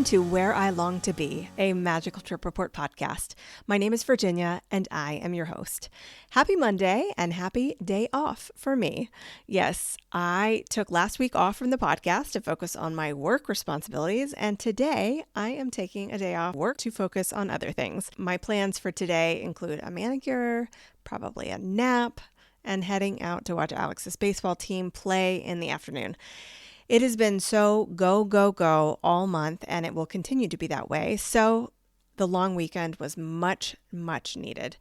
Welcome to Where I Long to Be, a Magical Trip Report podcast. My name is Virginia, and I am your host. Happy Monday and happy day off for me. Yes, I took last week off from the podcast to focus on my work responsibilities, and today I am taking a day off work to focus on other things. My plans for today include a manicure, probably a nap, and heading out to watch Alex's baseball team play in the afternoon. It has been so go, go, go all month, and it will continue to be that way. So the long weekend was much, much needed.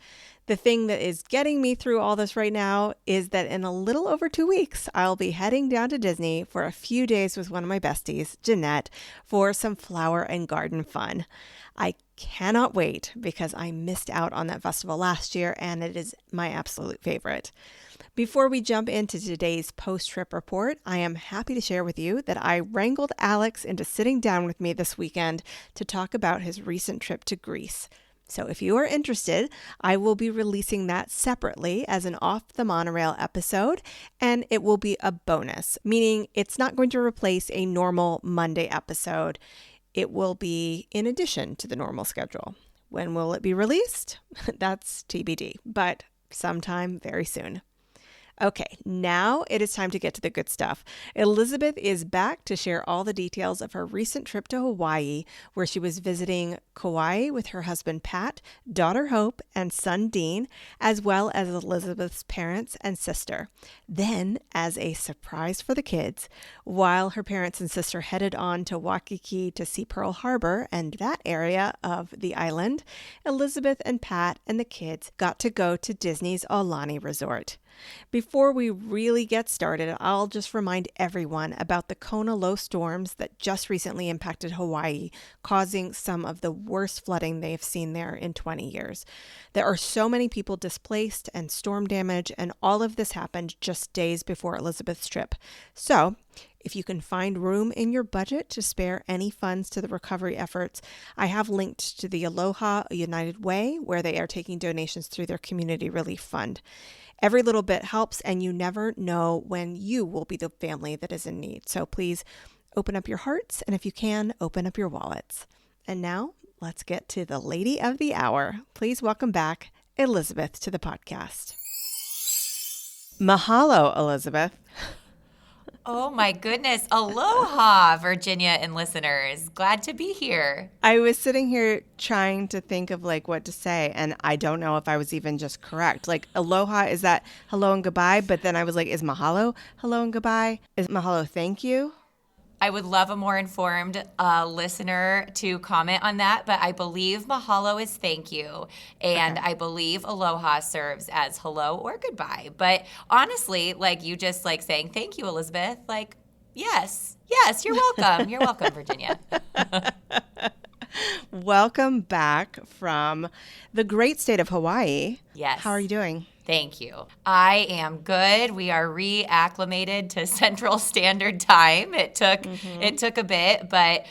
The thing that is getting me through all this right now is that in a little over 2 weeks, I'll be heading down to Disney for a few days with one of my besties, Jeanette, for some flower and garden fun. I cannot wait because I missed out on that festival last year, and it is my absolute favorite. Before we jump into today's post-trip report, I am happy to share with you that I wrangled Alex into sitting down with me this weekend to talk about his recent trip to Greece. So if you are interested, I will be releasing that separately as an Off the Monorail episode, and it will be a bonus, meaning it's not going to replace a normal Monday episode. It will be in addition to the normal schedule. When will it be released? That's TBD, but sometime very soon. Okay, now it is time to get to the good stuff. Elizabeth is back to share all the details of her recent trip to Hawaii, where she was visiting Kauai with her husband Pat, daughter Hope, and son Dean, as well as Elizabeth's parents and sister. Then, as a surprise for the kids, while her parents and sister headed on to Waikiki to see Pearl Harbor and that area of the island, Elizabeth and Pat and the kids got to go to Disney's Aulani Resort. Before we really get started, I'll just remind everyone about the Kona low storms that just recently impacted Hawaii, causing some of the worst flooding they've seen there in 20 years. There are so many people displaced and storm damage, and all of this happened just days before Elizabeth's trip. So, if you can find room in your budget to spare any funds to the recovery efforts, I have linked to the Aloha United Way, where they are taking donations through their community relief fund. Every little bit helps, and you never know when you will be the family that is in need. So please open up your hearts, and if you can, open up your wallets. And now, let's get to the lady of the hour. Please welcome back Elizabeth to the podcast. Mahalo, Elizabeth. Oh my goodness. Aloha, Virginia and listeners. Glad to be here. I was sitting here trying to think of what to say, and I don't know if I was even just correct. Aloha, is that hello and goodbye? But then I was like, is mahalo hello and goodbye? Is mahalo thank you? I would love a more informed listener to comment on that, but I believe mahalo is thank you, and okay. I believe aloha serves as hello or goodbye. But honestly, you just saying thank you, Elizabeth, yes, you're welcome. You're welcome, Virginia. Welcome back from the great state of Hawaii. Yes. How are you doing? Thank you. I am good. We are reacclimated to Central Standard Time. It took a bit, but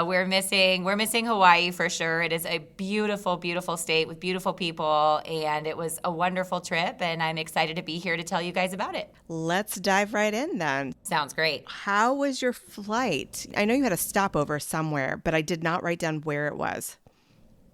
we're missing Hawaii for sure. It is a beautiful, beautiful state with beautiful people, and it was a wonderful trip, and I'm excited to be here to tell you guys about it. Let's dive right in then. Sounds great. How was your flight? I know you had a stopover somewhere, but I did not write down where it was.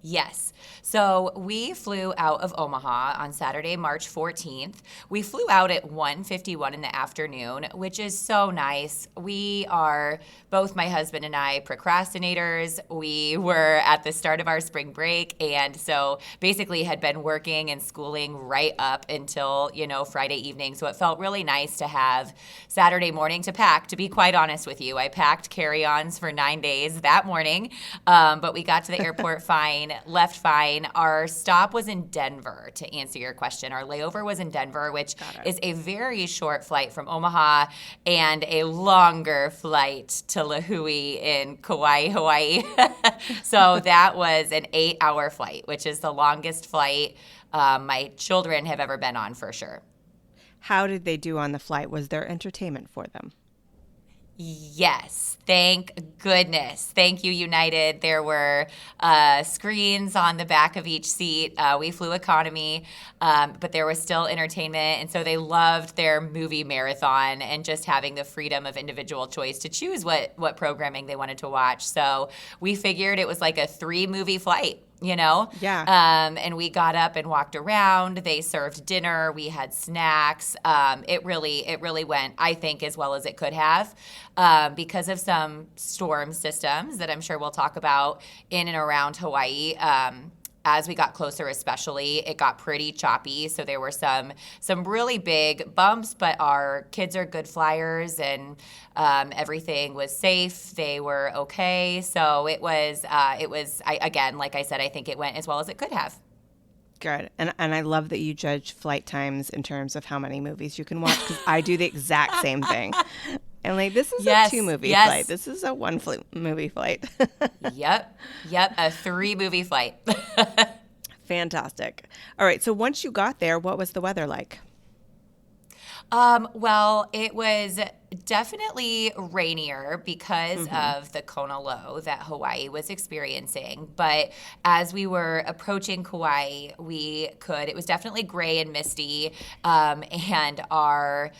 Yes. So we flew out of Omaha on Saturday, March 14th. We flew out at 1:51 in the afternoon, which is so nice. We are, both my husband and I, procrastinators. We were at the start of our spring break, and so basically had been working and schooling right up until, Friday evening. So it felt really nice to have Saturday morning to pack, to be quite honest with you. I packed carry-ons for 9 days that morning, but we got to the airport fine. Left fine. Our stop was in Denver, to answer your question. Our layover was in Denver, which is a very short flight from Omaha and a longer flight to Lahui in Kauai, Hawaii. So that was an 8-hour flight, which is the longest flight my children have ever been on for sure. How did they do on the flight? Was there entertainment for them? Yes, thank goodness. Thank you, United. There were screens on the back of each seat. We flew economy, but there was still entertainment. And so they loved their movie marathon and just having the freedom of individual choice to choose what programming they wanted to watch. So we figured it was like a 3-movie flight. Yeah. And we got up and walked around. They served dinner. We had snacks. It really went, I think, as well as it could have, because of some storm systems that I'm sure we'll talk about in and around Hawaii. As we got closer, especially, it got pretty choppy. So there were some really big bumps, but our kids are good flyers, and everything was safe. They were okay. So it was. Again, like I said, I think it went as well as it could have. Good. And I love that you judge flight times in terms of how many movies you can watch, because I do the exact same thing. And like, this is a 2-movie flight. This is a 1-movie flight. Yep. A 3-movie flight. Fantastic. All right. So once you got there, what was the weather like? Well, it was definitely rainier because of the Kona low that Hawaii was experiencing. But as we were approaching Kauai, it was definitely gray and misty. And our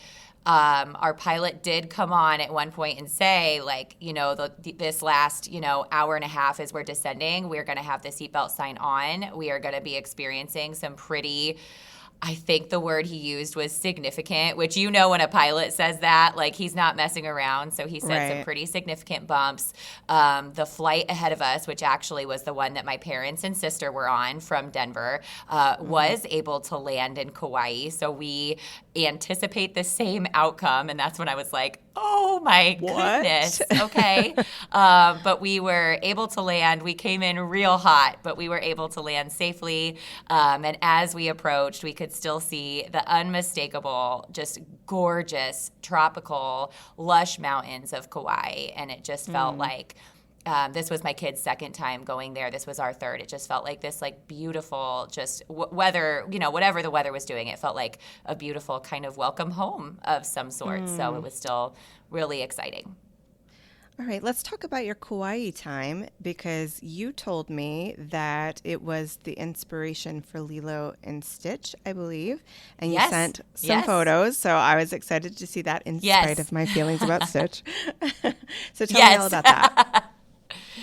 pilot did come on at one point and say, like, this last, hour and a half as we're descending, we're going to have the seatbelt sign on. We are going to be experiencing some pretty, I think the word he used was significant, which when a pilot says that, like, he's not messing around. So he said some pretty significant bumps. The flight ahead of us, which actually was the one that my parents and sister were on from Denver, was able to land in Kauai. So we anticipate the same outcome. And that's when I was like, oh my goodness. Okay. But we were able to land. We came in real hot, but we were able to land safely. And as we approached, we could still see the unmistakable, just gorgeous, tropical, lush mountains of Kauai. And it just felt like this was my kid's second time going there. This was our third. It just felt like this, like, beautiful, just weather, whatever the weather was doing, it felt like a beautiful kind of welcome home of some sort. So it was still really exciting. All right, let's talk about your Kauai time, because you told me that it was the inspiration for Lilo and Stitch, I believe, and you sent some photos, so I was excited to see that in spite of my feelings about Stitch. So tell me all about that.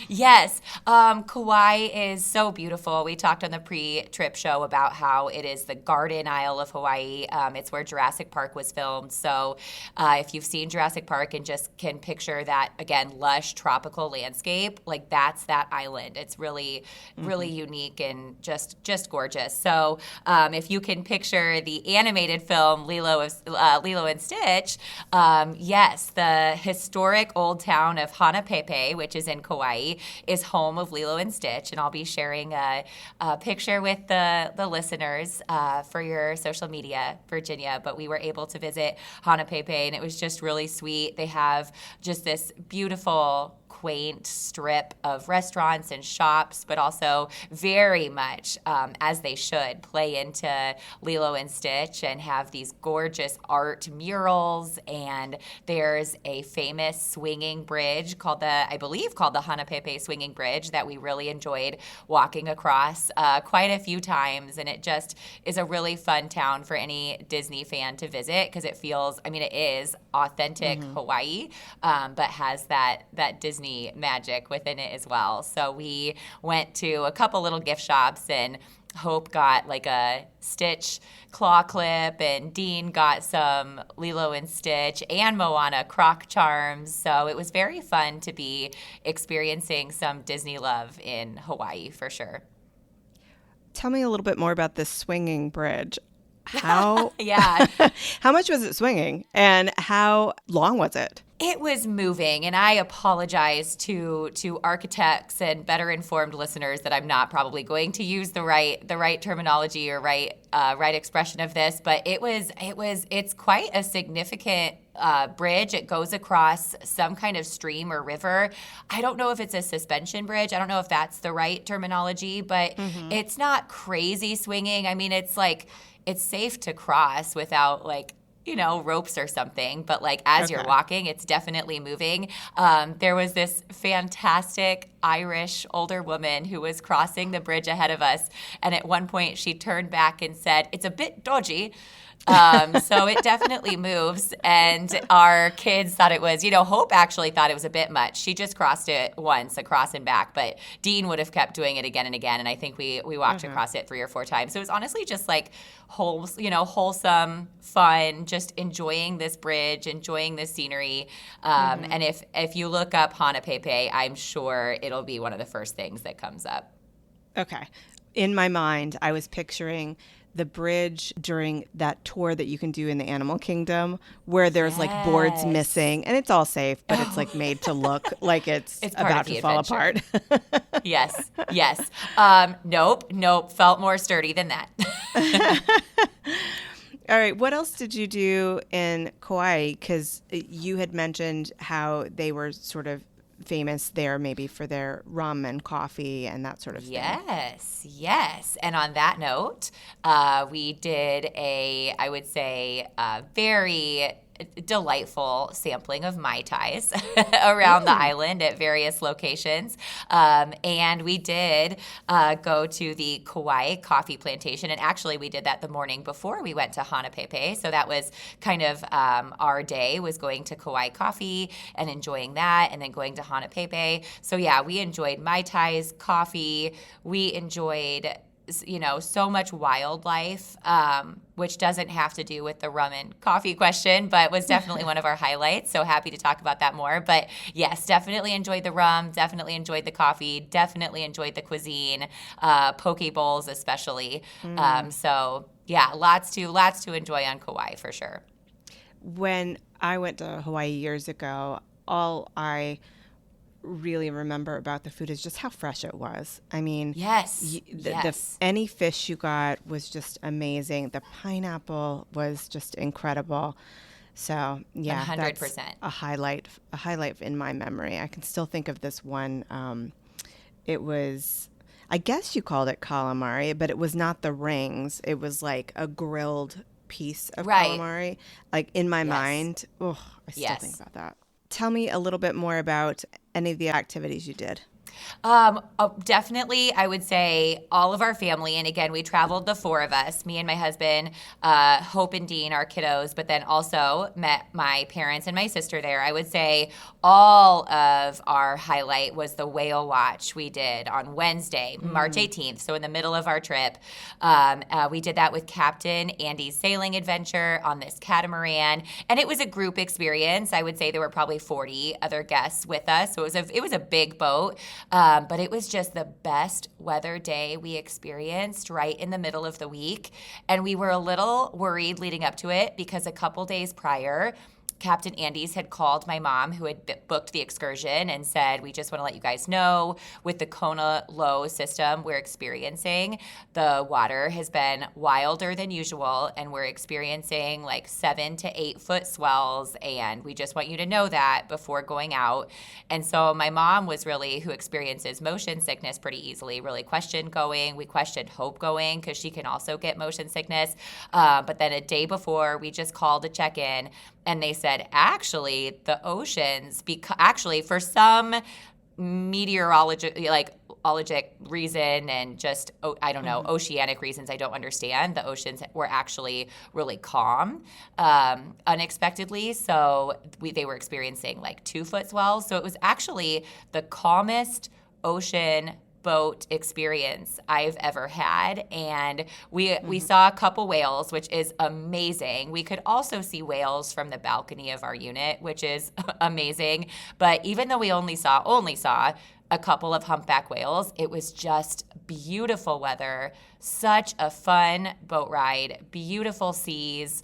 Yes. Kauai is so beautiful. We talked on the pre-trip show about how it is the Garden Isle of Hawaii. It's where Jurassic Park was filmed. So if you've seen Jurassic Park and just can picture that, again, lush tropical landscape, like, that's that island. It's really, really unique and just gorgeous. So if you can picture the animated film Lilo and Stitch, yes, the historic old town of Hanapepe, which is in Kauai, is home of Lilo and Stitch, and I'll be sharing a picture with the listeners for your social media, Virginia. But we were able to visit Hanapepe, and it was just really sweet. They have just this beautiful, quaint strip of restaurants and shops, but also very much, as they should, play into Lilo and Stitch and have these gorgeous art murals. And there's a famous swinging bridge I believe called the Hanapepe Swinging Bridge that we really enjoyed walking across quite a few times. And it just is a really fun town for any Disney fan to visit, because it is authentic Hawaii, but has that Disney magic within it as well. So we went to a couple little gift shops, and Hope got like a Stitch claw clip, and Dean got some Lilo and Stitch and Moana croc charms. So it was very fun to be experiencing some Disney love in Hawaii for sure. Tell me a little bit more about this swinging bridge. How Yeah. how much was it swinging, and how long was it? It was moving, and I apologize to architects and better informed listeners that I'm not probably going to use the right terminology or right expression of this, but it's quite a significant bridge. It goes across some kind of stream or river. I don't know if it's a suspension bridge. I don't know if that's the right terminology, but it's not crazy swinging. I mean, it's safe to cross without, like, ropes or something, but like as you're Okay. walking, it's definitely moving. There was this fantastic Irish older woman who was crossing the bridge ahead of us, and at one point she turned back and said, "It's a bit dodgy." So it definitely moves, and our kids thought it was, Hope actually thought it was a bit much. She just crossed it once, across and back, but Dean would have kept doing it again and again, and I think we walked across it 3 or 4 times. So it was honestly just like wholesome, fun, just enjoying this bridge, enjoying this scenery. And if you look up Hanapepe, I'm sure it'll be one of the first things that comes up. Okay. In my mind, I was picturing the bridge during that tour that you can do in the animal kingdom where there's like boards missing and it's all safe, but it's like made to look like it's about to fall apart. Yes. Nope. Felt more sturdy than that. All right. What else did you do in Kauai? Because you had mentioned how they were sort of famous there maybe for their rum and coffee and that sort of thing. Yes. And on that note, we did I would say, very delightful sampling of Mai Tais around the island at various locations. And we did go to the Kauai coffee plantation. And actually, we did that the morning before we went to Hanapepe. So that was kind of our day, was going to Kauai coffee and enjoying that, and then going to Hanapepe. So yeah, we enjoyed Mai Tais, coffee. We enjoyed so much wildlife, which doesn't have to do with the rum and coffee question, but was definitely one of our highlights. So happy to talk about that more. But yes, definitely enjoyed the rum, definitely enjoyed the coffee, definitely enjoyed the cuisine, poke bowls especially. So yeah, lots to enjoy on Kauai for sure. When I went to Hawaii years ago, all I really remember about the food is just how fresh it was. I mean, yes. Any fish you got was just amazing. The pineapple was just incredible. So yeah, 100%. That's a highlight in my memory. I can still think of this one. It was, I guess you called it calamari, but it was not the rings. It was like a grilled piece of calamari. Like in my mind, I still think about that. Tell me a little bit more about any of the activities you did. Definitely, I would say all of our family. And again, we traveled, the 4 of us, me and my husband, Hope and Dean, our kiddos, but then also met my parents and my sister there. I would say all of our highlight was the whale watch we did on Wednesday, March 18th. So in the middle of our trip, we did that with Captain Andy's sailing adventure on this catamaran. And it was a group experience. I would say there were probably 40 other guests with us. So it was a big boat. But it was just the best weather day we experienced right in the middle of the week. And we were a little worried leading up to it because a couple days prior, Captain Andy's had called my mom, who had booked the excursion, and said, "We just want to let you guys know, with the Kona low system we're experiencing, the water has been wilder than usual, and we're experiencing like 7 to 8 foot swells, and we just want you to know that before going out." And so my mom was really, who experiences motion sickness pretty easily, really questioned going. We questioned Hope going because she can also get motion sickness. But then a day before, we just called to check in, and they said, actually, the oceans, actually, for some meteorologic reason and just, I don't know, oceanic reasons I don't understand, the oceans were actually really calm unexpectedly. So they were experiencing like 2 foot swells. So it was actually the calmest ocean boat experience I've ever had. And we saw a couple whales, which is amazing. We could also see whales from the balcony of our unit, which is amazing. But even though we only saw a couple of humpback whales, it was just beautiful weather, such a fun boat ride, beautiful seas,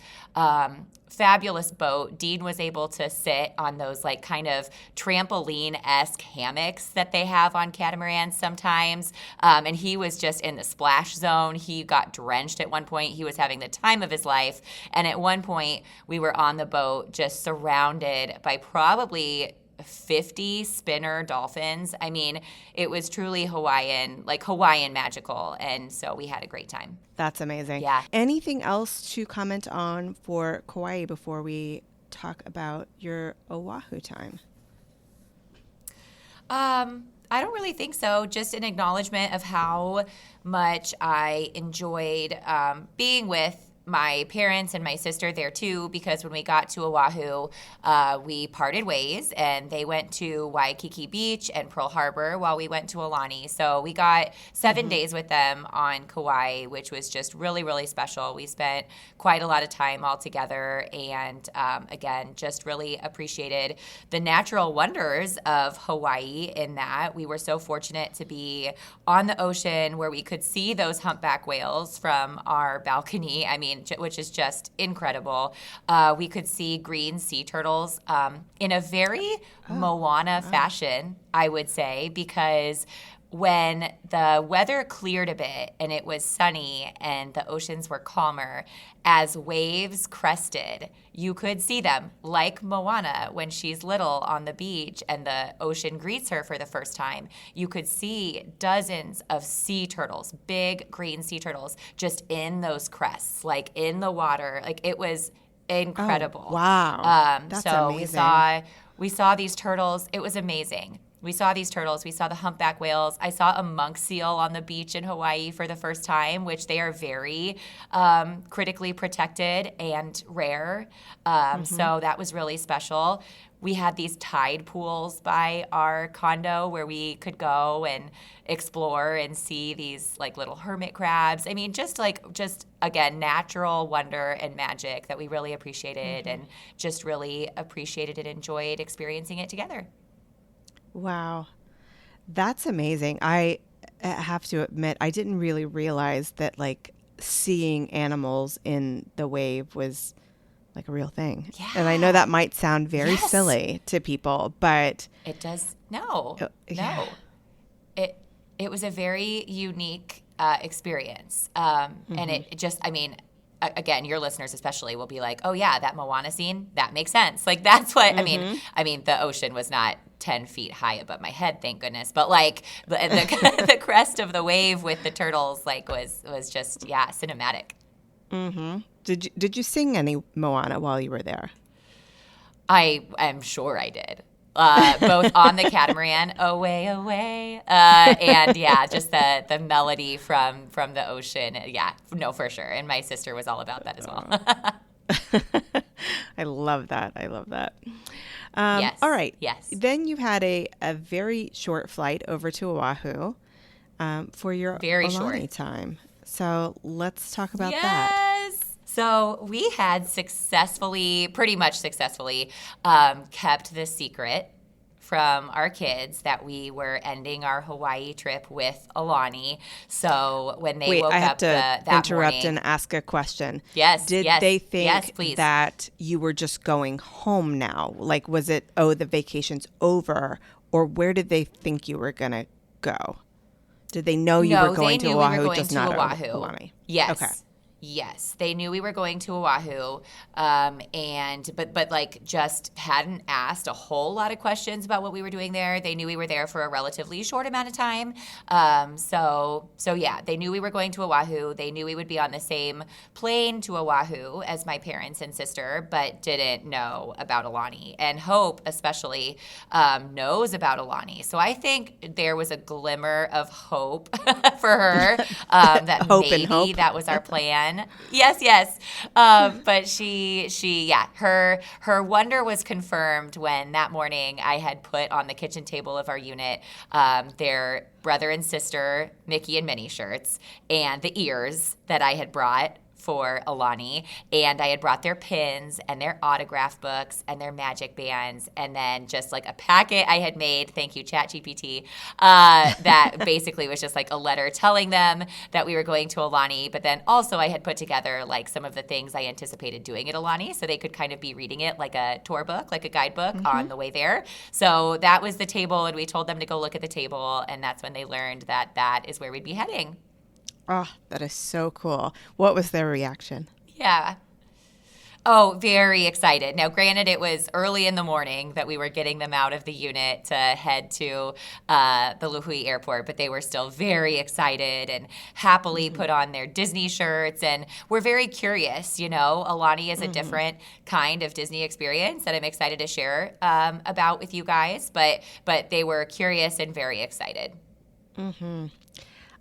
fabulous boat. Dean was able to sit on those like kind of trampoline-esque hammocks that they have on catamarans sometimes, and he was just in the splash zone. He got drenched at one point. He was having the time of his life, and at one point we were on the boat just surrounded by probably 50 spinner dolphins. I mean, it was truly Hawaiian magical. And so we had a great time. That's amazing. Yeah. Anything else to comment on for Kauai before we talk about your Oahu time? I don't really think so. Just an acknowledgement of how much I enjoyed being with my parents and my sister there too, because when we got to Oahu, we parted ways and they went to Waikiki Beach and Pearl Harbor while we went to Aulani. So we got 7 days with them on Kauai, which was just really, really special. We spent quite a lot of time all together and again, just really appreciated the natural wonders of Hawaii in that we were so fortunate to be on the ocean where we could see those humpback whales from our balcony. I mean, which is just incredible. We could see green sea turtles in a very Moana fashion, I would say, because when the weather cleared a bit and it was sunny and the oceans were calmer, as waves crested, you could see them like Moana when she's little on the beach and the ocean greets her for the first time. You could see dozens of sea turtles, big green sea turtles, just in those crests, like in the water. Like it was incredible. Oh, wow. That's so amazing. we saw these turtles. It was amazing. We saw these turtles. We saw the humpback whales. I saw a monk seal on the beach in Hawaii for the first time, which they are very critically protected and rare. So that was really special. We had these tide pools by our condo where we could go and explore and see these like little hermit crabs. I mean, just again, natural wonder and magic that we really appreciated and just really appreciated and enjoyed experiencing it together. Wow. That's amazing. I have to admit, I didn't really realize that like seeing animals in the wave was like a real thing. Yeah. And I know that might sound very Yes. silly to people, but It does. No. yeah. It was a very unique experience. And it just, I mean, again, your listeners especially will be like, oh yeah, that Moana scene, that makes sense. Like that's what, I mean, the ocean was not 10 feet high above my head, thank goodness. But like the crest of the wave with the turtles, like was just, yeah, cinematic. Did you sing any Moana while you were there? I am sure I did. Both on the catamaran, away, away, and yeah, just the melody from the ocean. Yeah, no, for sure. And my sister was all about that as well. I love that. I love that. Yes. All right. Yes. Then you had a very short flight over to Oahu for your Very Aulani short time. So let's talk about that. Yes. So we had pretty much successfully, kept the secret from our kids that we were ending our Hawaii trip with Aulani. So when they woke I have up to that interrupt morning, and ask a question. Yes, Did yes, they yes, think please. that you were just going home now? Like, was it, oh, the vacation's over? Or where did they think you were going to go? Did they know you were going to Oahu, just not Aulani? Yes. Okay. Yes, they knew we were going to Oahu, but like just hadn't asked a whole lot of questions about what we were doing there. They knew we were there for a relatively short amount of time, so yeah, they knew we were going to Oahu. They knew we would be on the same plane to Oahu as my parents and sister, but didn't know about Aulani. And Hope especially knows about Aulani, so I think there was a glimmer of hope for her that Hope and maybe hope. that was our plan. Yes. But her wonder was confirmed when that morning I had put on the kitchen table of our unit their brother and sister Mickey and Minnie shirts and the ears that I had brought for Aulani, and I had brought their pins and their autograph books and their magic bands, and then just like a packet I had made, thank you ChatGPT, that basically was just like a letter telling them that we were going to Aulani, but then also I had put together like some of the things I anticipated doing at Aulani so they could kind of be reading it like a tour book, like a guidebook on the way there. So that was the table, and we told them to go look at the table, and that's when they learned that that is where we'd be heading. Oh, that is so cool. What was their reaction? Yeah. Oh, very excited. Now, granted, it was early in the morning that we were getting them out of the unit to head to the Lihue airport, but they were still very excited and happily put on their Disney shirts. And we're very curious, Aulani is a different kind of Disney experience that I'm excited to share about with you guys, but they were curious and very excited.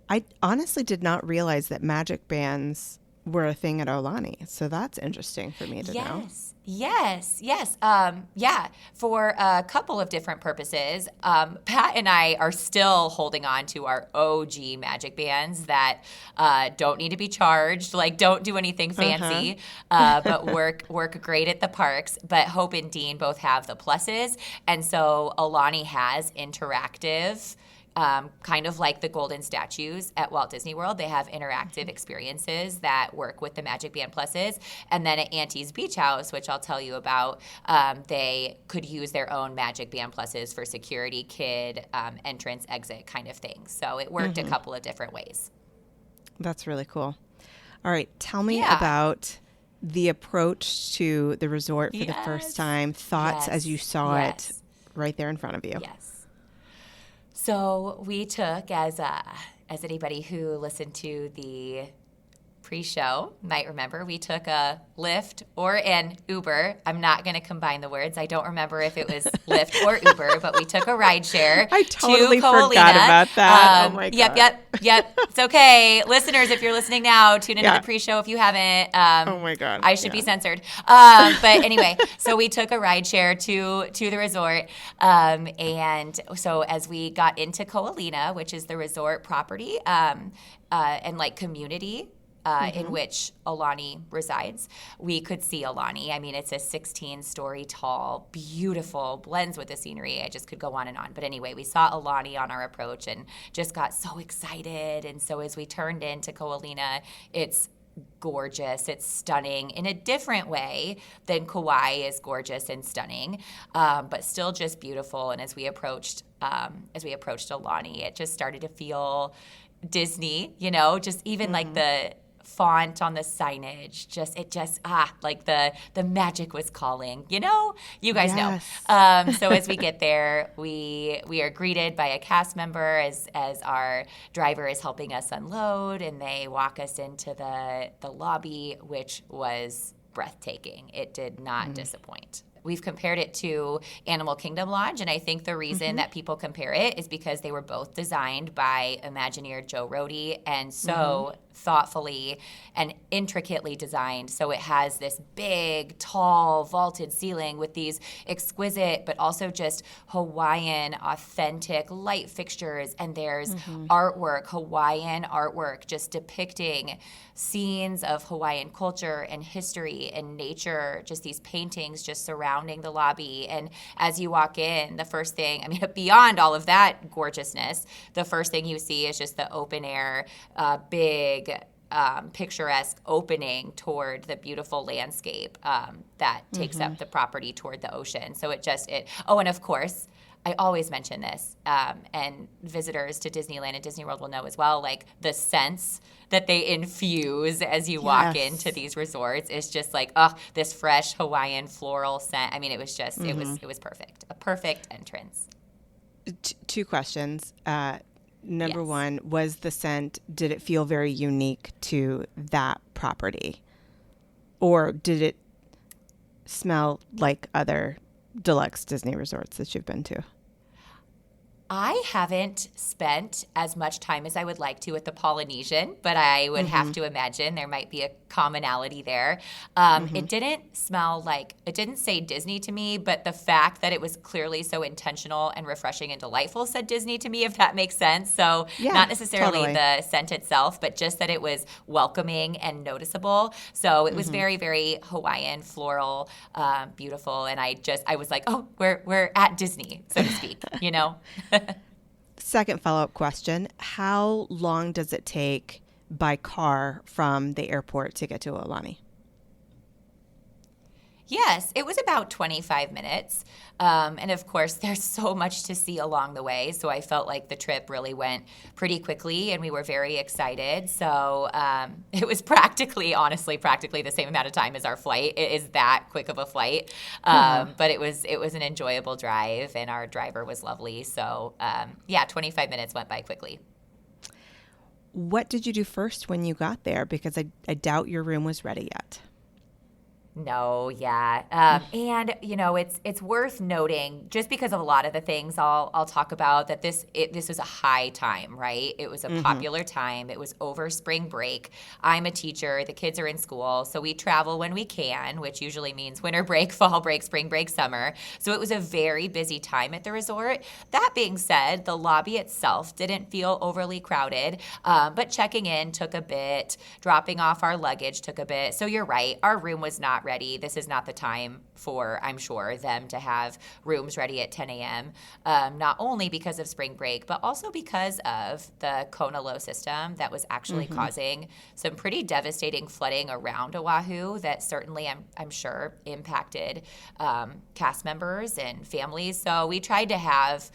I honestly did not realize that magic bands were a thing at Aulani. So that's interesting for me to know. Yes. Yeah, for a couple of different purposes. Pat and I are still holding on to our OG magic bands that don't need to be charged, like don't do anything fancy, but work great at the parks. But Hope and Dean both have the pluses. And so Aulani has interactive kind of like the golden statues at Walt Disney World. They have interactive experiences that work with the Magic Band Pluses. And then at Auntie's Beach House, which I'll tell you about, they could use their own Magic Band Pluses for security, kid, entrance, exit kind of things. So it worked a couple of different ways. That's really cool. All right. Tell me about the approach to the resort for the first time, thoughts as you saw it right there in front of you. Yes. So we took, as anybody who listened to the pre-show might remember, we took a Lyft or an Uber. I'm not going to combine the words. I don't remember if it was Lyft or Uber, but we took a ride share. I totally forgot about that. Oh my God. Yep. It's okay. Listeners, if you're listening now, tune into the pre-show if you haven't. Oh my God. I should be censored. But anyway, so we took a ride share to the resort. And so as we got into Ko'olina, which is the resort property and like community, in which Aulani resides, we could see Aulani. I mean, it's a 16-story tall, beautiful, blends with the scenery. I just could go on and on. But anyway, we saw Aulani on our approach and just got so excited. And so as we turned into Ko'olina, it's gorgeous. It's stunning in a different way than Kauai is gorgeous and stunning, but still just beautiful. And as we approached Aulani, it just started to feel Disney, just even like the font on the signage, like the magic was calling, you guys know. So as we get there, we are greeted by a cast member as our driver is helping us unload, and they walk us into the lobby, which was breathtaking. It did not disappoint. We've compared it to Animal Kingdom Lodge, and I think the reason that people compare it is because they were both designed by Imagineer Joe Rohde and so thoughtfully and intricately designed. So it has this big, tall, vaulted ceiling with these exquisite but also just Hawaiian, authentic light fixtures, and there's artwork, Hawaiian artwork, just depicting scenes of Hawaiian culture and history and nature, just these paintings just surrounding the lobby. And as you walk in, the first thing, I mean, beyond all of that gorgeousness, the first thing you see is just the open air, big, picturesque opening toward the beautiful landscape that takes up the property toward the ocean. So and of course, I always mention this, and visitors to Disneyland and Disney World will know as well, like the scents that they infuse as you walk into these resorts is just like, this fresh Hawaiian floral scent. I mean, it was just, it was perfect. A perfect entrance. Two questions. Number one, was the scent, did it feel very unique to that property? Or did it smell like other deluxe Disney resorts that you've been to? I haven't spent as much time as I would like to at the Polynesian, but I would have to imagine there might be a commonality there. It didn't smell like, it didn't say Disney to me, but the fact that it was clearly so intentional and refreshing and delightful said Disney to me, if that makes sense. So not necessarily the scent itself, but just that it was welcoming and noticeable. So it was very, very Hawaiian, floral, beautiful. And I was like, oh, we're at Disney, so to speak, Second follow-up question. How long does it take by car from the airport to get to Aulani? Yes, it was about 25 minutes. And of course, there's so much to see along the way. So I felt like the trip really went pretty quickly and we were very excited. So it was honestly, practically the same amount of time as our flight. It is that quick of a flight. But it was an enjoyable drive and our driver was lovely. So yeah, 25 minutes went by quickly. What did you do first when you got there? Because I doubt your room was ready yet. No, yeah. And it's worth noting, just because of a lot of the things I'll talk about, that this was a high time, right? It was a popular time. It was over spring break. I'm a teacher. The kids are in school, so we travel when we can, which usually means winter break, fall break, spring break, summer. So it was a very busy time at the resort. That being said, the lobby itself didn't feel overly crowded, but checking in took a bit. Dropping off our luggage took a bit. So you're right. Our room was not ready. This is not the time for, I'm sure, them to have rooms ready at 10 a.m., not only because of spring break, but also because of the Kona low system that was actually causing some pretty devastating flooding around Oahu that certainly, I'm sure, impacted cast members and families. So we tried to have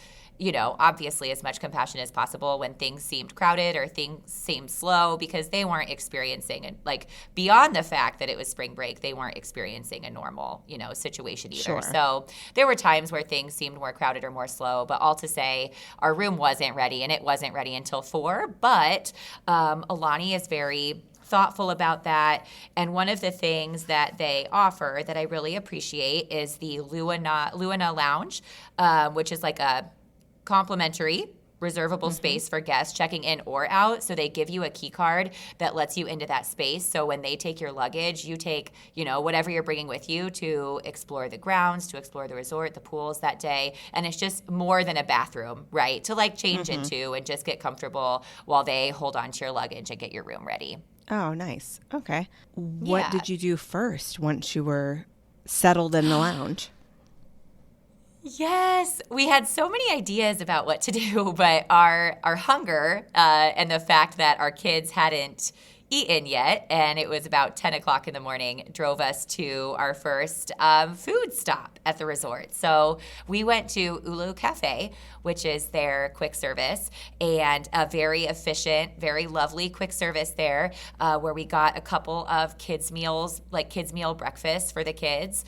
obviously as much compassion as possible when things seemed crowded or things seemed slow, because they weren't experiencing it. Like, beyond the fact that it was spring break, they weren't experiencing a normal, situation either. Sure. So there were times where things seemed more crowded or more slow, but all to say our room wasn't ready, and it wasn't ready until 4. But Aulani is very thoughtful about that. And one of the things that they offer that I really appreciate is the Luana Lounge, which is like a complimentary reservable space for guests checking in or out. So they give you a key card that lets you into that space. So when they take your luggage, you take, whatever you're bringing with you to explore the grounds, to explore the resort, the pools that day. And it's just more than a bathroom, right? To change into and just get comfortable while they hold on to your luggage and get your room ready. Oh, nice. Okay. What did you do first once you were settled in the lounge? Yes, we had so many ideas about what to do, but our hunger and the fact that our kids hadn't eaten yet, and it was about 10 o'clock in the morning, drove us to our first food stop at the resort. So we went to Ulu Cafe, which is their quick service, and a very efficient, very lovely quick service there, where we got a couple of kids meal breakfast for the kids,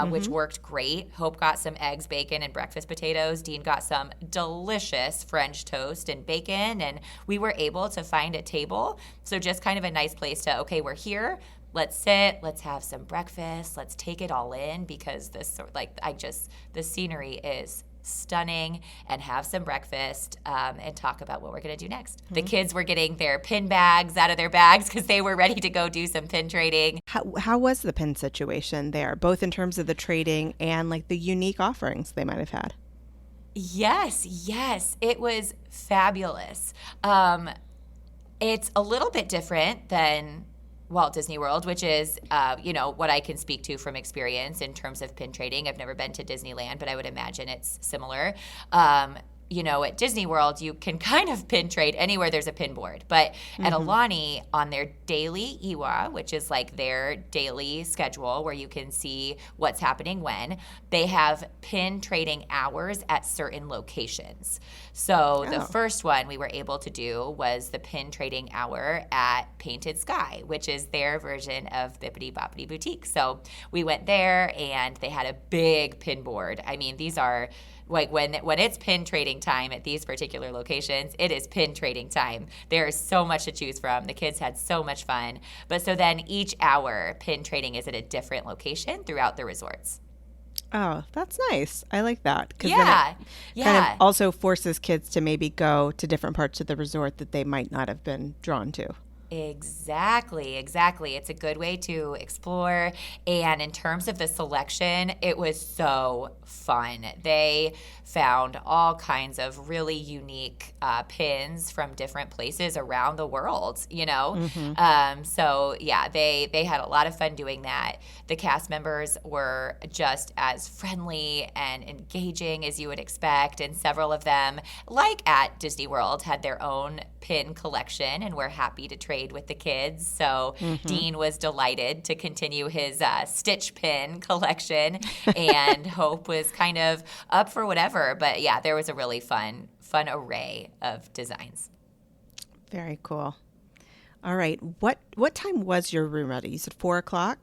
which worked great. Hope got some eggs, bacon, and breakfast potatoes. Dean got some delicious French toast and bacon, and we were able to find a table. So just kind of a nice place to, okay, we're here. Let's sit, let's have some breakfast, let's take it all in, because the scenery is stunning, and have some breakfast and talk about what we're going to do next. The kids were getting their pin bags out of their bags because they were ready to go do some pin trading. How was the pin situation there, both in terms of the trading and the unique offerings they might have had? Yes, it was fabulous. It's a little bit different than Walt Disney World, which is, what I can speak to from experience in terms of pin trading. I've never been to Disneyland, but I would imagine it's similar. At Disney World, you can kind of pin trade anywhere there's a pin board. But at Aulani, on their daily iwa, which is their daily schedule where you can see what's happening when, they have pin trading hours at certain locations. So the first one we were able to do was the pin trading hour at Painted Sky, which is their version of Bippity Boppity Boutique. So we went there, and they had a big pin board. I mean, these are when it's pin trading time at these particular locations, it is pin trading time. There's so much to choose from. The kids had so much fun. But so then each hour, pin trading is at a different location throughout the resorts. Oh, that's nice. I like that. Yeah. Kind of also forces kids to maybe go to different parts of the resort that they might not have been drawn to. Exactly. It's a good way to explore. And in terms of the selection, it was so fun. They found all kinds of really unique pins from different places around the world, So, yeah, they had a lot of fun doing that. The cast members were just as friendly and engaging as you would expect. And several of them, like at Disney World, had their own pin collection and were happy to trade trade with the kids. So Dean was delighted to continue his stitch pin collection, and Hope was kind of up for whatever. But yeah, there was a really fun array of designs. Very cool. All right. What time was your room ready? You said 4:00?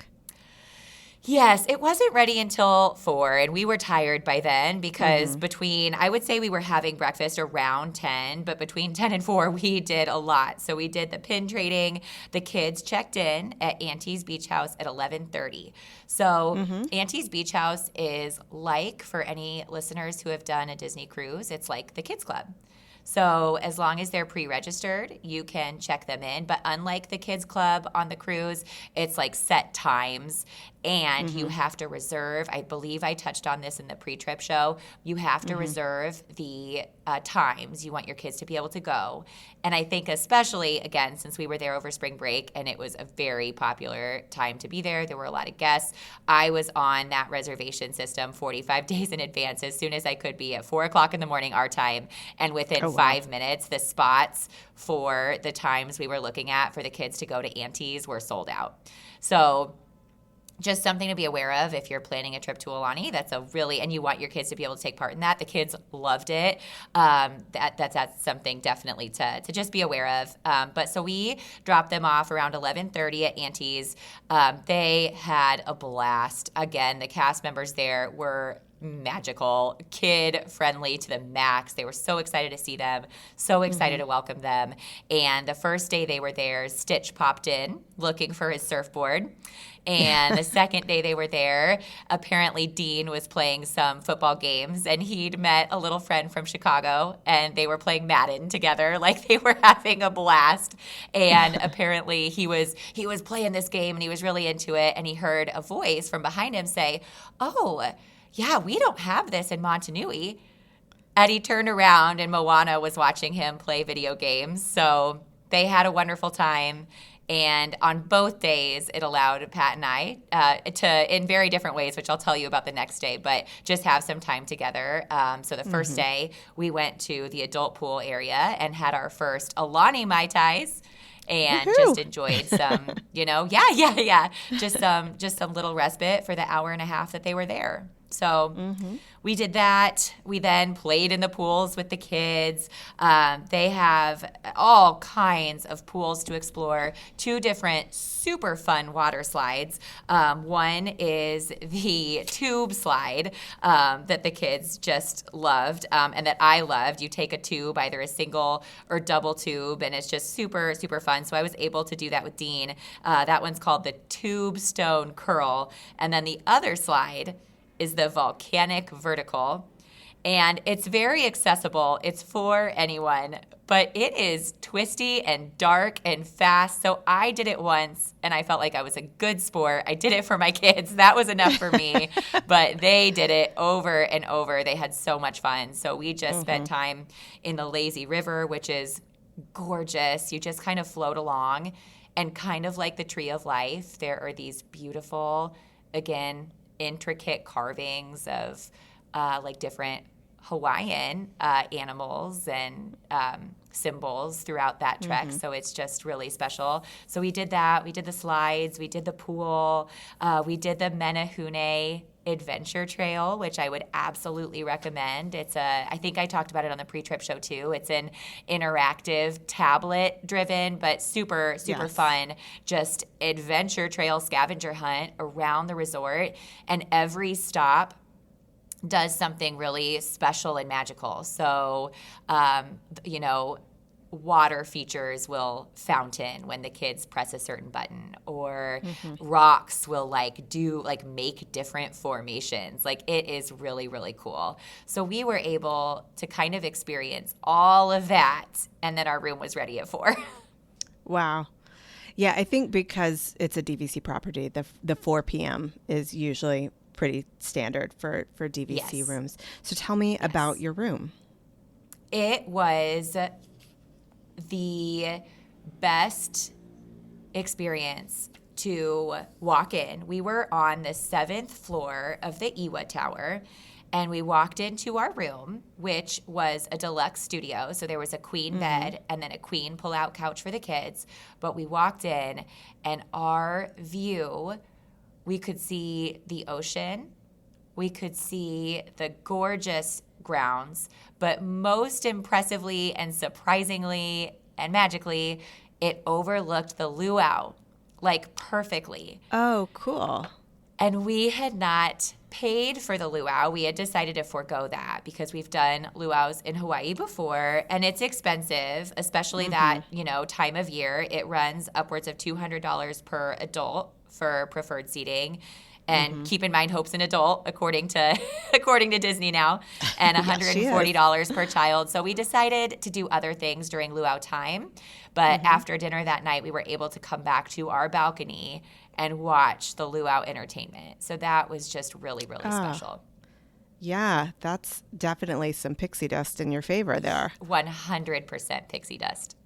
Yes, it wasn't ready until 4, and we were tired by then because I would say we were having breakfast around 10, but between 10 and 4, we did a lot. So we did the pin trading. The kids checked in at Auntie's Beach House at 11:30. So Auntie's Beach House is like, for any listeners who have done a Disney cruise, it's like the kids club. So as long as they're pre-registered, you can check them in. But unlike the kids club on the cruise, it's like set times, and you have to reserve. I believe I touched on this in the pre-trip show. You have to reserve the times you want your kids to be able to go. And I think especially, again, since we were there over spring break and it was a very popular time to be there were a lot of guests. I was on that reservation system 45 days in advance as soon as I could be at 4:00 in the morning our time. And within 5 minutes, the spots for the times we were looking at for the kids to go to Auntie's were sold out. So just something to be aware of if you're planning a trip to Aulani. And you want your kids to be able to take part in that. The kids loved it. That's something definitely to just be aware of. But so we dropped them off around 11:30 at Auntie's. They had a blast. Again, the cast members there were magical, kid-friendly to the max. They were so excited to see them, so excited to welcome them. And the first day they were there, Stitch popped in looking for his surfboard. And the second day they were there, apparently Dean was playing some football games, and he'd met a little friend from Chicago, and they were playing Madden together. Like, they were having a blast. And apparently he was playing this game, and he was really into it, and he heard a voice from behind him say, "Oh, yeah, we don't have this in Montanui." And he turned around, and Moana was watching him play video games. So they had a wonderful time. And on both days, it allowed Pat and I to, in very different ways, which I'll tell you about the next day, but just have some time together. So the first day, we went to the adult pool area and had our first Aulani Mai Tais. And just enjoyed some, just some little respite for the hour and a half that they were there. So we did that. We then played in the pools with the kids. They have all kinds of pools to explore. 2 different super fun water slides. One is the tube slide that the kids just loved and that I loved. You take a tube, either a single or double tube, and it's just super, super fun. So I was able to do that with Dean. That one's called the Tube Stone Curl. And then the other slide is the volcanic vertical, and it's very accessible. It's for anyone, but it is twisty and dark and fast. So I did it once, and I felt like I was a good sport. I did it for my kids. That was enough for me, but they did it over and over. They had so much fun. So we just spent time in the lazy river, which is gorgeous. You just kind of float along, and kind of like the Tree of Life, there are these beautiful, again, intricate carvings of like different Hawaiian animals and symbols throughout that trek. So it's just really special. So we did that. We did the slides. We did the pool. We did the Menehune Adventure Trail, which I would absolutely recommend. I think I talked about it on the pre-trip show too. It's an interactive, tablet-driven, but super, super fun, just adventure trail scavenger hunt around the resort. And every stop does something really special and magical. So, water features will fountain when the kids press a certain button, or rocks will make different formations. Like, it is really, really cool. So we were able to kind of experience all of that, and then our room was ready at 4. Wow. Yeah, I think because it's a DVC property, the 4 p.m. is usually pretty standard for DVC rooms. So tell me about your room. It was the best experience to walk in. We were on the 7th floor of the Iwa Tower, And we walked into our room, which was a deluxe studio. So there was a queen bed and then a queen pull-out couch for the kids. But we walked in, and our view, we could see the ocean. We could see the gorgeous grounds. But most impressively and surprisingly and magically, it overlooked the luau, like perfectly. Oh, cool. And we had not paid for the luau. We had decided to forego that because we've done luau's in Hawaii before, and it's expensive, especially that, time of year. It runs upwards of $200 per adult for preferred seating. And keep in mind, Hope's an adult, according to Disney now, and $140 per child. So we decided to do other things during luau time. But after dinner that night, we were able to come back to our balcony and watch the luau entertainment. So that was just really, really special. Yeah, that's definitely some pixie dust in your favor there. 100% pixie dust.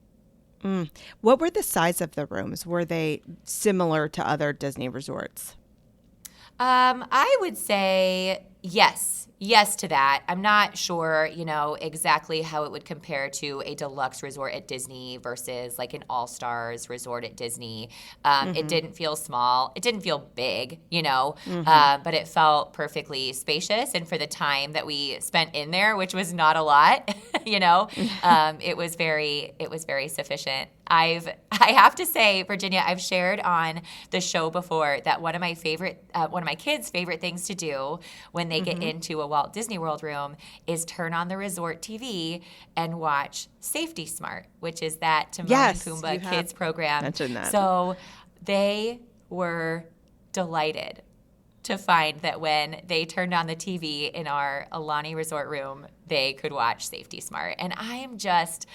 What were the size of the rooms? Were they similar to other Disney resorts? I would say yes to that. I'm not sure, exactly how it would compare to a deluxe resort at Disney versus like an all-stars resort at Disney. It didn't feel small. It didn't feel big, but it felt perfectly spacious. And for the time that we spent in there, which was not a lot, it was very sufficient. I have to say, Virginia, I've shared on the show before that one of my kids' favorite things to do when they get into a Walt Disney World room is turn on the resort TV and watch Safety Smart, which is that Timon and Pumbaa kids program. Mentioned that. So they were delighted to find that when they turned on the TV in our Aulani resort room, they could watch Safety Smart. And I'm just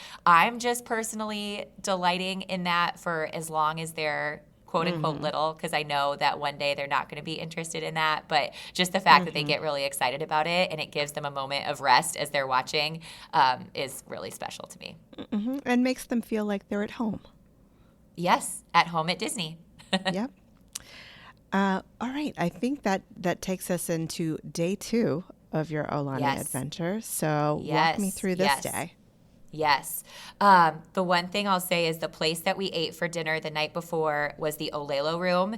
personally delighting in that for as long as they're quote unquote little, because I know that one day they're not going to be interested in that. But just the fact that they get really excited about it and it gives them a moment of rest as they're watching is really special to me. And makes them feel like they're at home. Yes, at home at Disney. Yep. All right. I think that takes us into day 2 of your Aulani adventure. So walk me through this day. Yes. The one thing I'll say is the place that we ate for dinner the night before was the Olelo room,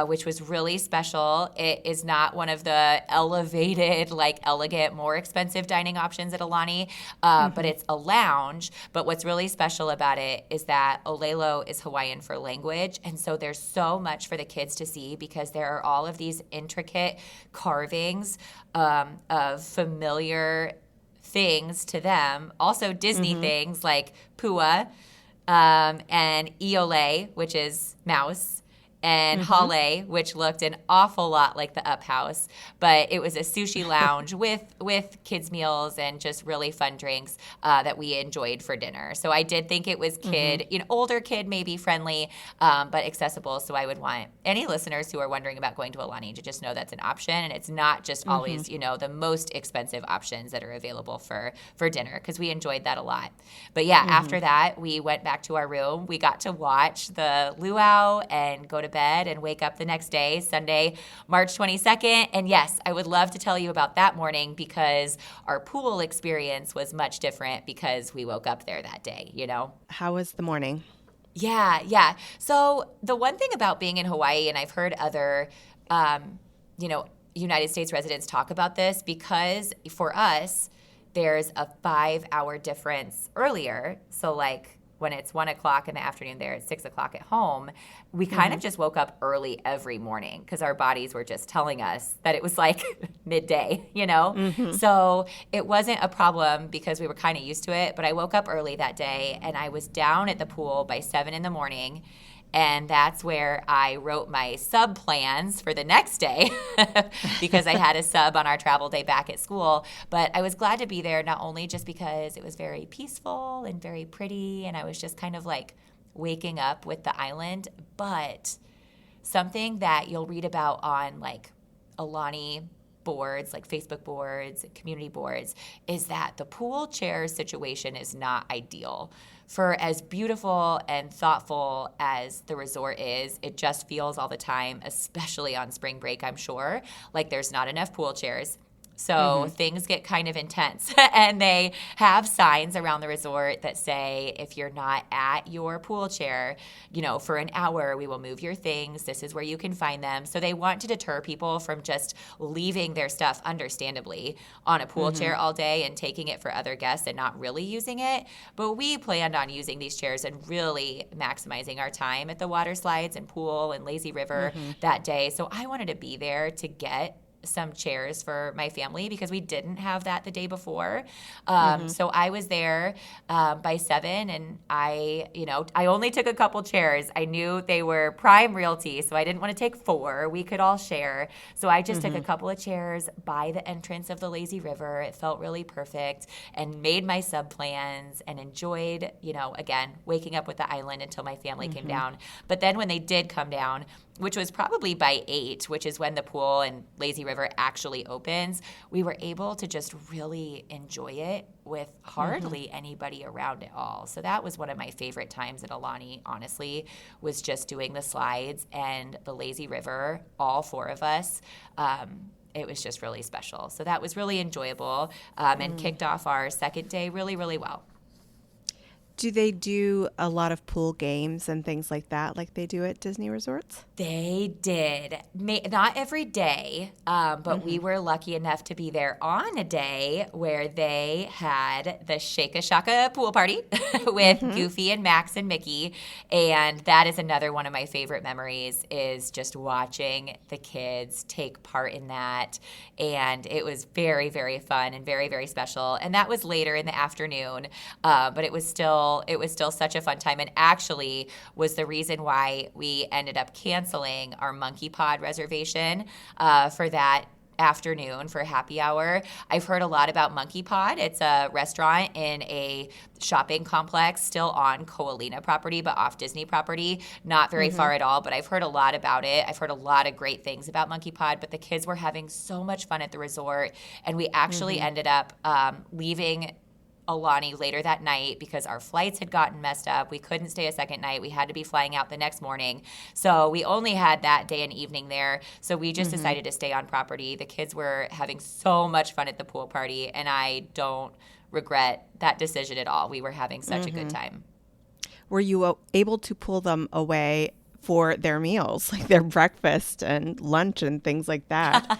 which was really special. It is not one of the elevated, elegant, more expensive dining options at Aulani, but it's a lounge. But what's really special about it is that Olelo is Hawaiian for language, and so there's so much for the kids to see because there are all of these intricate carvings of familiar things to them. Also Disney things like Pua and Iole, which is mouse, and Hale, which looked an awful lot like the Up House. But it was a sushi lounge with kids' meals and just really fun drinks that we enjoyed for dinner. So I did think it was older kid maybe friendly, but accessible. So I would want any listeners who are wondering about going to Aulani to just know that's an option. And it's not just always, the most expensive options that are available for dinner, because we enjoyed that a lot. But yeah, after that, we went back to our room. We got to watch the luau and go to bed and wake up the next day, Sunday, March 22nd. And yes, I would love to tell you about that morning because our pool experience was much different because we woke up there that day, How was the morning? Yeah. So the one thing about being in Hawaii, and I've heard other, United States residents talk about this, because for us, there's a 5-hour difference earlier. So when it's 1 o'clock in the afternoon there, it's 6 o'clock at home, we kind of just woke up early every morning because our bodies were just telling us that it was midday, So it wasn't a problem because we were kind of used to it. But I woke up early that day and I was down at the pool by 7 in the morning. And that's where I wrote my sub plans for the next day because I had a sub on our travel day back at school. But I was glad to be there, not only just because it was very peaceful and very pretty, and I was just kind of waking up with the island, but something that you'll read about on Aulani boards, Facebook boards, community boards, is that the pool chair situation is not ideal. For as beautiful and thoughtful as the resort is, it just feels all the time, especially on spring break, I'm sure, like there's not enough pool chairs. So things get kind of intense. And they have signs around the resort that say, if you're not at your pool chair, for an hour, we will move your things. This is where you can find them. So they want to deter people from just leaving their stuff, understandably, on a pool chair all day and taking it for other guests and not really using it. But we planned on using these chairs and really maximizing our time at the water slides and pool and lazy river that day. So I wanted to be there to get some chairs for my family because we didn't have that the day before. So I was there by 7, and I only took a couple chairs. I knew they were Prime Realty, so I didn't want to take 4. We could all share. So I just took a couple of chairs by the entrance of the lazy river. It felt really perfect, and made my sub plans and enjoyed, again, waking up with the island until my family came down. But then when they did come down, which was probably by 8, which is when the pool and lazy river actually opens, we were able to just really enjoy it with hardly anybody around at all. So that was one of my favorite times at Aulani, honestly, was just doing the slides and the lazy river, all 4 of us. It was just really special. So that was really enjoyable, and kicked off our second day really, really well. Do they do a lot of pool games and things like that like they do at Disney resorts? They did. Not every day, but we were lucky enough to be there on a day where they had the Shaka Shaka pool party with Goofy and Max and Mickey. And that is another one of my favorite memories, is just watching the kids take part in that. And it was very, very fun and very, very special. And that was later in the afternoon, but it was still such a fun time, and actually was the reason why we ended up canceling our Monkey Pod reservation for that afternoon for happy hour. I've heard a lot about Monkey Pod. It's a restaurant in a shopping complex still on Koalina property, but off Disney property, not very far at all. But I've heard a lot about it. I've heard a lot of great things about Monkey Pod, but the kids were having so much fun at the resort, and we actually ended up leaving Aulani later that night because our flights had gotten messed up. We couldn't stay a second night. We had to be flying out the next morning. So we only had that day and evening there. So we just decided to stay on property. The kids were having so much fun at the pool party, and I don't regret that decision at all. We were having such a good time. Were you able to pull them away for their meals, like their breakfast and lunch and things like that?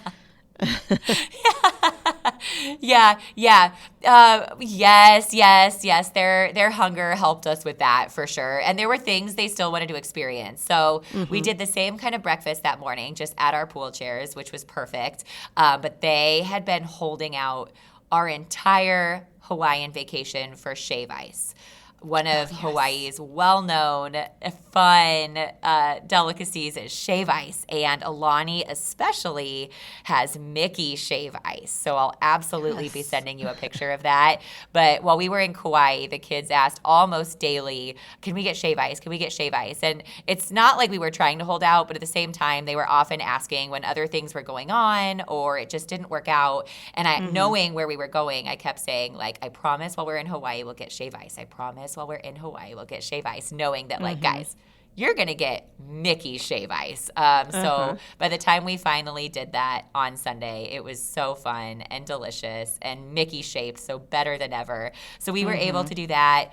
Yeah. Yes. Their hunger helped us with that for sure. And there were things they still wanted to experience. So we did the same kind of breakfast that morning, just at our pool chairs, which was perfect. But they had been holding out our entire Hawaiian vacation for shave ice. One of Hawaii's well-known, fun delicacies is shave ice, and Aulani especially has Mickey shave ice. So I'll absolutely be sending you a picture of that. But while we were in Kauai, the kids asked almost daily, can we get shave ice? Can we get shave ice? And it's not like we were trying to hold out, but at the same time, they were often asking when other things were going on or it just didn't work out. And knowing where we were going, I kept saying, I promise while we're in Hawaii, we'll get shave ice. I promise while we're in Hawaii, we'll get shave ice, knowing that, guys, you're going to get Mickey shave ice. So by the time we finally did that on Sunday, it was so fun and delicious and Mickey shaped, so better than ever. So we were able to do that.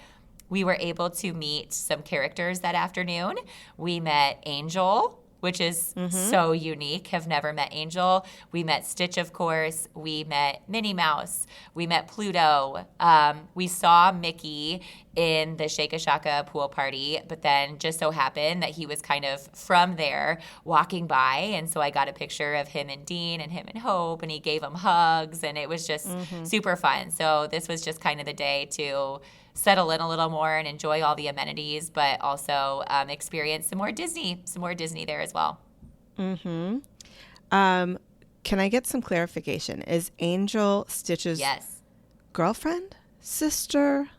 We were able to meet some characters that afternoon. We met Angel, which is so unique. Have never met Angel. We met Stitch, of course. We met Minnie Mouse. We met Pluto. We saw Mickey in the Shaka Shaka pool party, but then just so happened that he was kind of from there walking by, and so I got a picture of him and Dean and him and Hope, and he gave them hugs, and it was just super fun. So this was just kind of the day to settle in a little more and enjoy all the amenities, but also experience some more Disney there as well. Can I get some clarification? Is Angel Stitch's girlfriend, sister?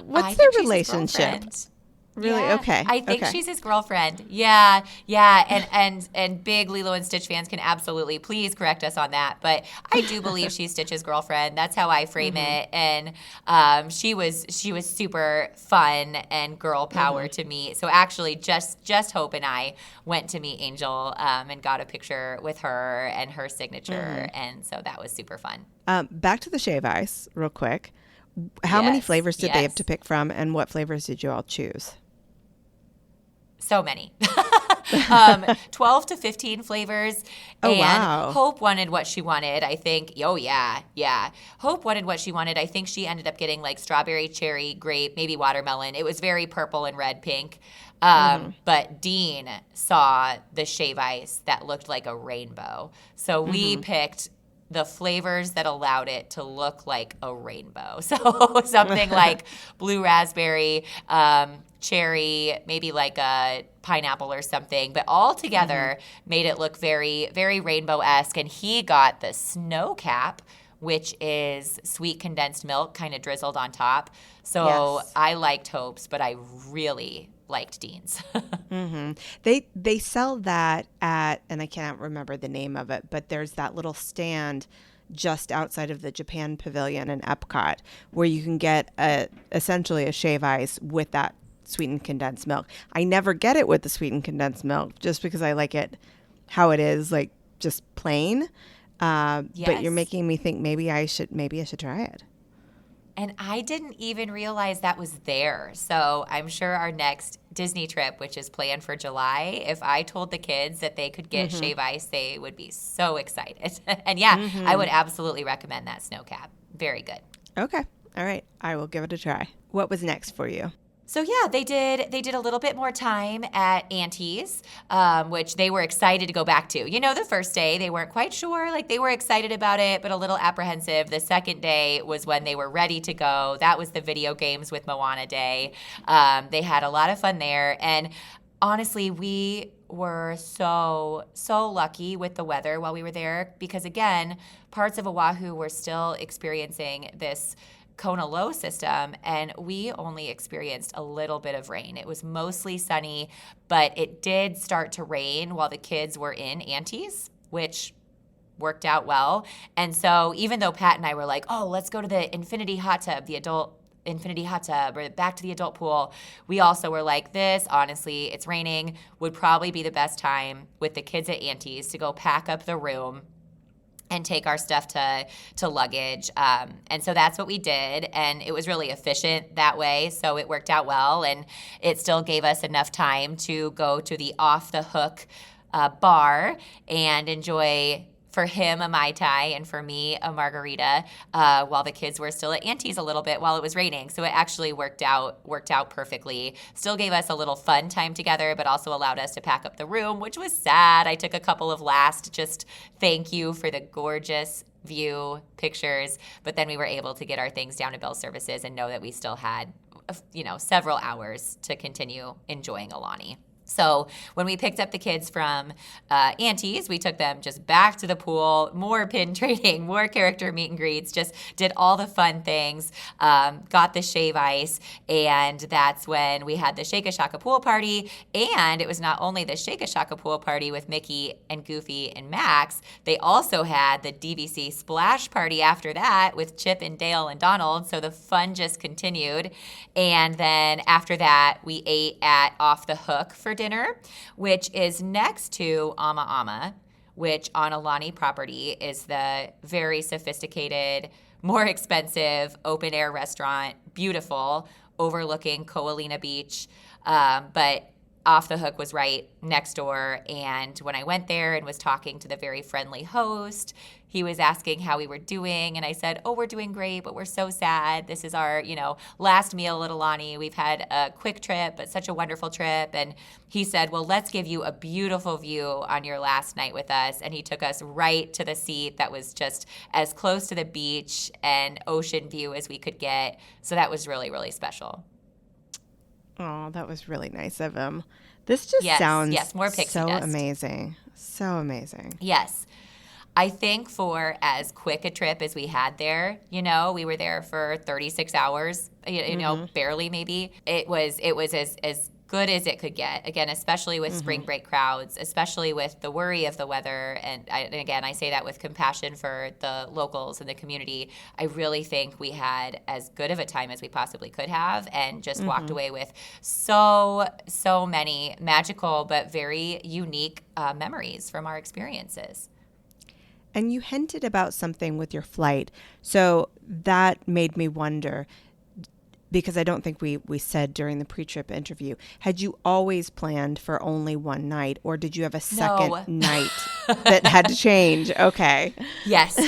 What's their relationship? Really? Yeah, Okay. I think Okay. she's his girlfriend. Yeah, yeah, and big Lilo and Stitch fans can absolutely please correct us on that. But I do believe she's Stitch's girlfriend. That's how I frame it. And she was super fun and girl power to me. So actually, just Hope and I went to meet Angel and got a picture with her and her signature, and so that was super fun. Back to the shave ice real quick. How many Yes, flavors did they have to yes. pick from, and what flavors did you all choose? So many. 12 to 15 flavors. Oh, And wow. Hope wanted what she wanted, I think. Oh, yeah, yeah. Hope wanted what she wanted. I think she ended up getting like strawberry, cherry, grape, maybe watermelon. It was very purple and red pink. But Dean saw the shave ice that looked like a rainbow. So we picked the flavors that allowed it to look like a rainbow. So something like blue raspberry, cherry, maybe like a pineapple or something, but all together made it look very, very rainbow-esque. And he got the snow cap, which is sweet condensed milk kind of drizzled on top. So Yes. I liked Hope's, but I really liked Dean's. They sell that at, and I can't remember the name of it, but there's that little stand just outside of the Japan Pavilion in Epcot where you can get essentially a shave ice with that sweetened condensed milk. I never get it with the sweetened condensed milk just because I like it how it is, like just plain. But you're Yes. making me think maybe I should try it. And I didn't even realize that was there. So I'm sure our next Disney trip, which is planned for July, if I told the kids that they could get shave ice, they would be so excited. And yeah, I would absolutely recommend that snow cap. Very good. Okay. All right. I will give it a try. What was next for you? So yeah, they did a little bit more time at Auntie's, which they were excited to go back to. You know, the first day they weren't quite sure, like they were excited about it, but a little apprehensive. The second day was when they were ready to go. That was the video games with Moana day. They had a lot of fun there, and honestly, we were so lucky with the weather while we were there because again, parts of Oahu were still experiencing this Kona low system, and we only experienced a little bit of rain. It was mostly sunny, but it did start to rain while the kids were in Auntie's, which worked out well. And so even though Pat and I were like, oh, let's go to the infinity hot tub, the adult infinity hot tub, or back to the adult pool, we also were like, this, honestly, it's raining, would probably be the best time with the kids at Auntie's to go pack up the room and take our stuff to luggage. And so that's what we did. And it was really efficient that way. So it worked out well. And it still gave us enough time to go to the Off the Hook bar and enjoy, for him, a Mai Tai, and for me, a margarita, while the kids were still at Auntie's a little bit while it was raining. So it actually worked out perfectly. Still gave us a little fun time together, but also allowed us to pack up the room, which was sad. I took a couple of last just thank you for the gorgeous view pictures, but then we were able to get our things down to Bell Services and know that we still had, several hours to continue enjoying Aulani. So when we picked up the kids from Auntie's, we took them just back to the pool, more pin trading, more character meet and greets, just did all the fun things, got the shave ice, and that's when we had the Shaka Shaka pool party. And it was not only the Shaka Shaka pool party with Mickey and Goofy and Max, they also had the DVC splash party after that with Chip and Dale and Donald. So the fun just continued. And then after that, we ate at Off the Hook for dinner, which is next to Ama Ama, which on Aulani property is the very sophisticated, more expensive open air restaurant, beautiful, overlooking Ko'olina Beach. But Off the Hook was right next door. And when I went there and was talking to the very friendly host, he was asking how we were doing. And I said, oh, we're doing great, but we're so sad. This is our, last meal at Aulani. We've had a quick trip, but such a wonderful trip. And he said, well, let's give you a beautiful view on your last night with us. And he took us right to the seat that was just as close to the beach and ocean view as we could get. So that was really, really special. Oh, that was really nice of him. This just sounds more pixie so dust. amazing. So amazing. Yes. I think for as quick a trip as we had there, we were there for 36 hours, barely maybe. It was as good as it could get. Again, especially with spring break crowds, especially with the worry of the weather. And again, I say that with compassion for the locals and the community. I really think we had as good of a time as we possibly could have, and just walked away with so many magical but very unique memories from our experiences. And you hinted about something with your flight. So that made me wonder, because I don't think we said during the pre-trip interview, had you always planned for only one night, or did you have a second night that had to change? Okay. Yes.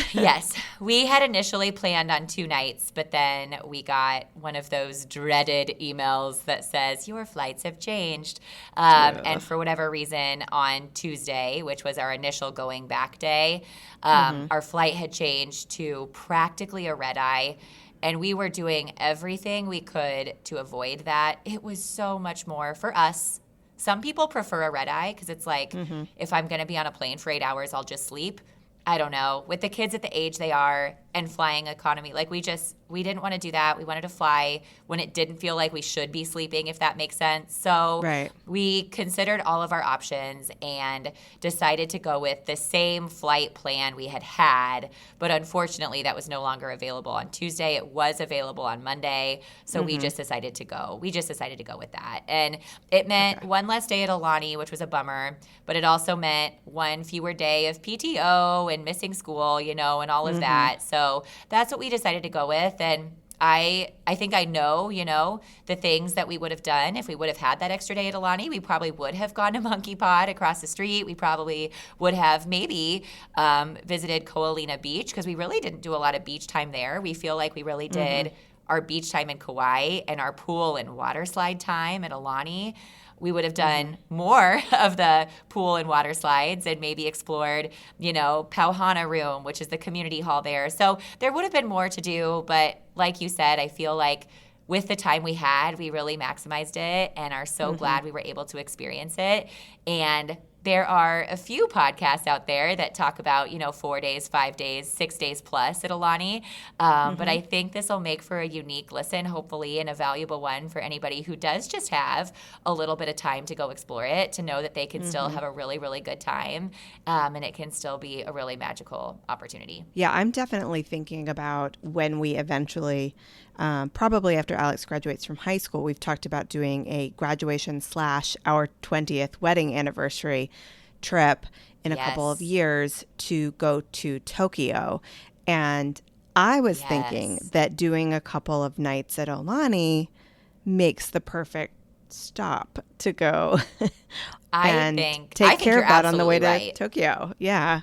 We had initially planned on 2 nights, but then we got one of those dreaded emails that says, your flights have changed. And for whatever reason, on Tuesday, which was our initial going back day, our flight had changed to practically a red eye. And we were doing everything we could to avoid that. It was so much more for us. Some people prefer a red eye because it's like, if I'm going to be on a plane for 8 hours, I'll just sleep. I don't know. With the kids at the age they are and flying economy, like we didn't want to do that. We wanted to fly when it didn't feel like we should be sleeping, if that makes sense. So we considered all of our options and decided to go with the same flight plan we had, but unfortunately that was no longer available on Tuesday. It was available on Monday, so we just decided to go. We just decided to go with that. And it meant one less day at Aulani, which was a bummer, but it also meant one fewer day of PTO and missing school, and all of that. So that's what we decided to go with. And I think I know, the things that we would have done if we would have had that extra day at Aulani. We probably would have gone to Monkey Pod across the street. We probably would have maybe visited Ko'olina Beach, because we really didn't do a lot of beach time there. We feel like we really did our beach time in Kauai and our pool and water slide time at Aulani. We would have done more of the pool and water slides and maybe explored, Pauhana Room, which is the community hall there. So there would have been more to do. But like you said, I feel like with the time we had, we really maximized it and are so glad we were able to experience it. And there are a few podcasts out there that talk about, 4 days, 5 days, 6 days plus at Aulani. But I think this will make for a unique listen, hopefully, and a valuable one for anybody who does just have a little bit of time to go explore it, to know that they can still have a really, really good time, and it can still be a really magical opportunity. Yeah, I'm definitely thinking about when we eventually, probably after Alex graduates from high school, we've talked about doing a graduation / our 20th wedding anniversary trip in a couple of years to go to Tokyo. And I was thinking that doing a couple of nights at Aulani makes the perfect stop to go and take care of that on the way to Tokyo. Yeah.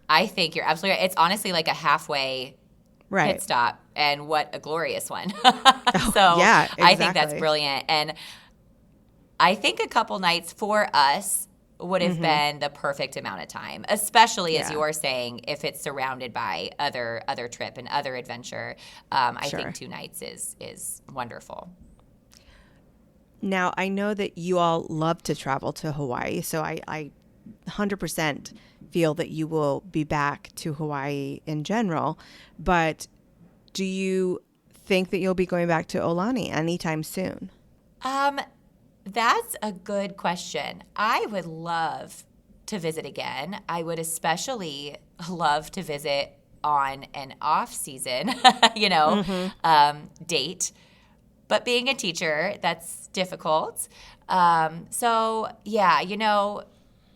I think you're absolutely right. It's honestly like a halfway pit stop, and what a glorious one. I think that's brilliant. And I think a couple nights for us would have been the perfect amount of time, especially as you're saying, if it's surrounded by other trip and other adventure. I think 2 nights is wonderful. Now, I know that you all love to travel to Hawaii, so I 100% feel that you will be back to Hawaii in general, but do you think that you'll be going back to Aulani anytime soon? That's a good question. I would love to visit again. I would especially love to visit on an off-season, date. But being a teacher, that's difficult.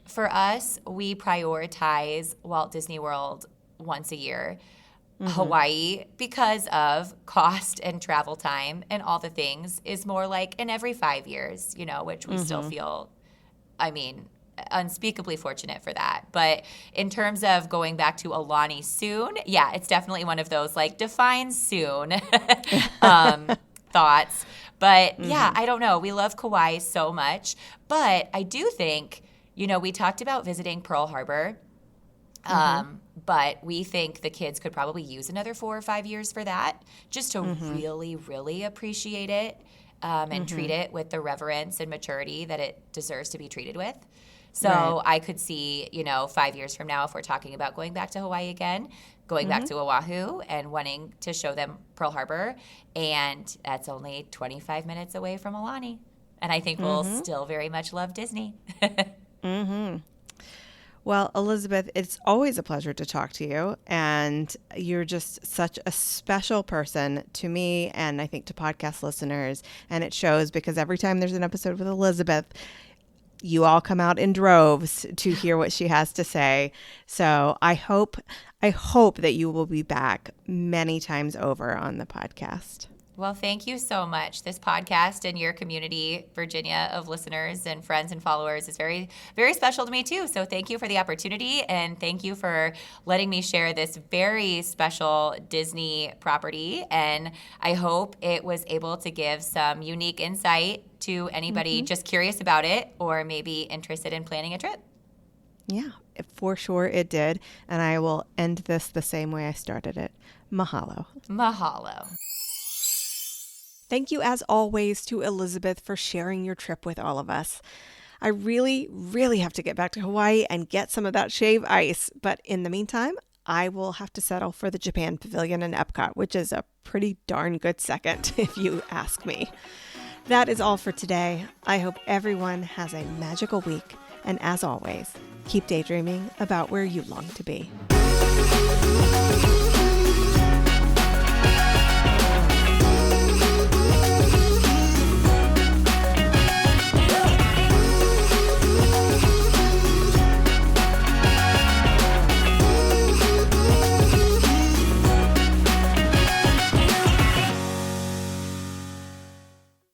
For us, we prioritize Walt Disney World once a year. Hawaii, because of cost and travel time and all the things, is more like in every 5 years, which we still feel, unspeakably fortunate for that. But in terms of going back to Aulani soon, it's definitely one of those like define soon thoughts. But I don't know. We love Kauai so much. But I do think, we talked about visiting Pearl Harbor. But we think the kids could probably use another 4 or 5 years for that, just to really, really appreciate it and treat it with the reverence and maturity that it deserves to be treated with. So Right. I could see, 5 years from now, if we're talking about going back to Hawaii again, going back to Oahu and wanting to show them Pearl Harbor. And that's only 25 minutes away from Aulani. And I think we'll still very much love Disney. Well, Elizabeth, it's always a pleasure to talk to you. And you're just such a special person to me and I think to podcast listeners. And it shows because every time there's an episode with Elizabeth, you all come out in droves to hear what she has to say. So I hope that you will be back many times over on the podcast. Well, thank you so much. This podcast and your community, Virginia, of listeners and friends and followers is very, very special to me too. So thank you for the opportunity and thank you for letting me share this very special Disney property. And I hope it was able to give some unique insight to anybody just curious about it or maybe interested in planning a trip. Yeah, for sure it did. And I will end this the same way I started it. Mahalo. Mahalo. Thank you, as always, to Elizabeth for sharing your trip with all of us. I really, really have to get back to Hawaii and get some of that shave ice. But in the meantime, I will have to settle for the Japan Pavilion in Epcot, which is a pretty darn good second, if you ask me. That is all for today. I hope everyone has a magical week. And as always, keep daydreaming about where you long to be.